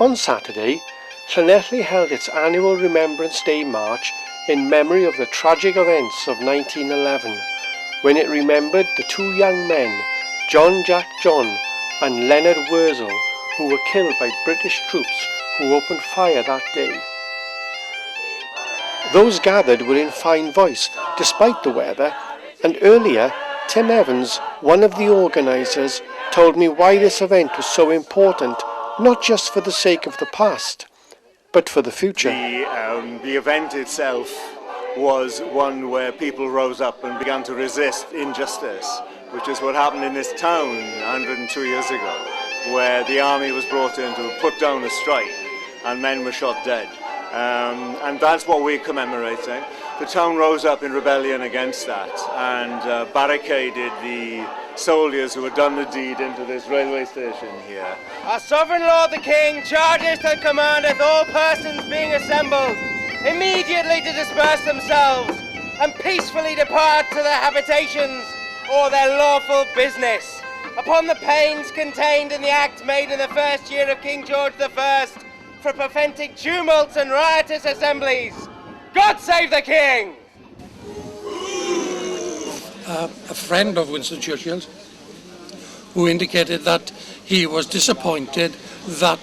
On Saturday, Llanelli held its annual Remembrance Day March in memory of the tragic events of 1911, when it remembered the two young men, John Jack John and Leonard Wurzel, who were killed by British troops who opened fire that day. Those gathered were in fine voice despite the weather, and earlier Tim Evans, one of the organisers, told me why this event was so important, not just for the sake of the past, but for the future. The event itself was one where people rose up and began to resist injustice, which is what happened in this town 102 years ago, where the army was brought in to put down a strike and men were shot dead. And that's what we're commemorating. The town rose up in rebellion against that and barricaded the soldiers who had done the deed into this railway station here. Our sovereign lord the king chargeth and commandeth all persons being assembled immediately to disperse themselves and peacefully depart to their habitations or their lawful business, upon the pains contained in the act made in the first year of King George I for preventing tumults and riotous assemblies. God save the king! A friend of Winston Churchill's who indicated that he was disappointed that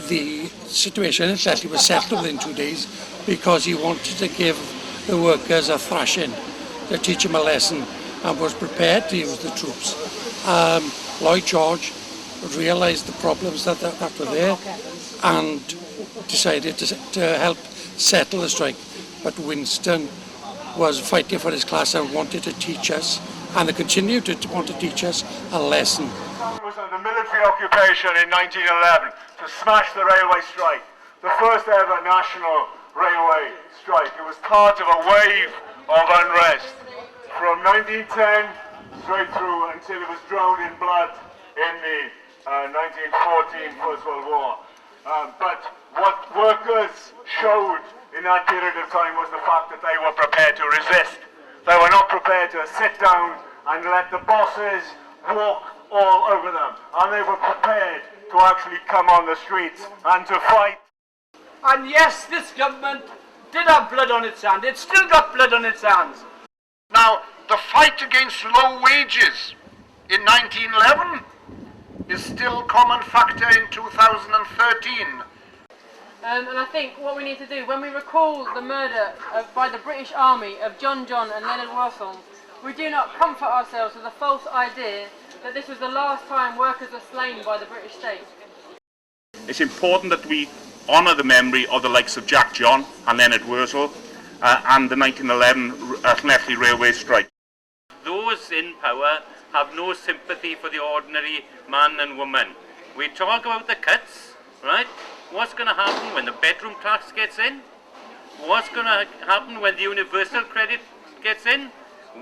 the situation in Llanelli was settled within 2 days, because he wanted to give the workers a thrashing, to teach them a lesson, and was prepared to use the troops. Lloyd George realised the problems that were there and decided to help settle the strike, but Winston was fighting for his class and wanted to teach us, and they continued to want to teach us a lesson. It was under military occupation in 1911 to smash the railway strike, the first ever national railway strike. It was part of a wave of unrest from 1910 straight through until it was drowned in blood in the 1914 First World War. But what workers showed in that period of time was the fact that they were prepared to resist. They were not prepared to sit down and let the bosses walk all over them. And they were prepared to actually come on the streets and to fight. And yes, this government did have blood on its hands. It's still got blood on its hands. Now, the fight against low wages in 1911 is still a common factor in 2013. And I think what we need to do, when we recall the murder by the British Army of John and Leonard Wurzel, we do not comfort ourselves with a false idea that this was the last time workers were slain by the British state. It's important that we honour the memory of the likes of Jack John and Leonard Wurzel and the 1911 Llanelli railway strike. Those in power have no sympathy for the ordinary man and woman. We talk about the cuts, right? What's going to happen when the bedroom tax gets in? What's going to happen when the universal credit gets in?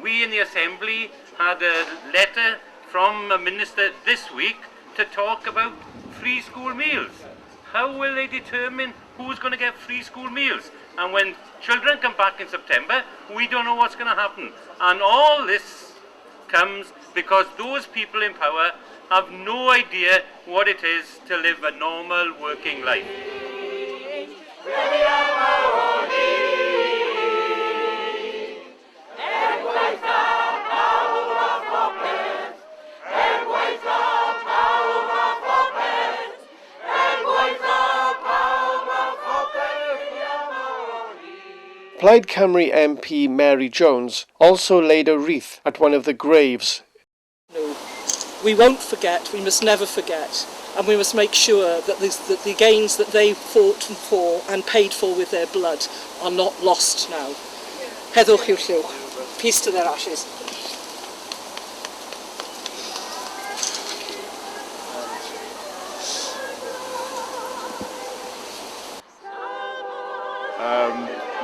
We in the Assembly had a letter from a minister this week to talk about free school meals. How will they determine who's going to get free school meals? And when children come back in September, we don't know what's going to happen. And all this comes because those people in power have no idea what it is to live a normal working life. Plaid Cymru MP Mary Jones also laid a wreath at one of the graves. No, we won't forget, we must never forget, and we must make sure that the gains that they fought for and paid for with their blood are not lost now. Heddwch i'w lliw. Peace to their ashes.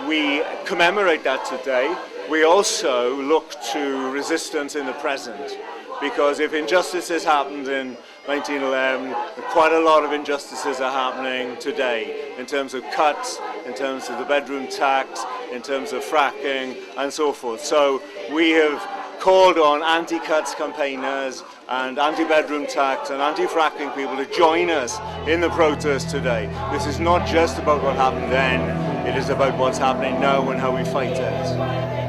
We commemorate that today. We also look to resistance in the present, because if injustices happened in 1911, quite a lot of injustices are happening today in terms of cuts, in terms of the bedroom tax, in terms of fracking and so forth. So we have called on anti-cuts campaigners and anti-bedroom tax and anti-fracking people to join us in the protest today. This is not just about what happened then, it is about what's happening now and how we fight it.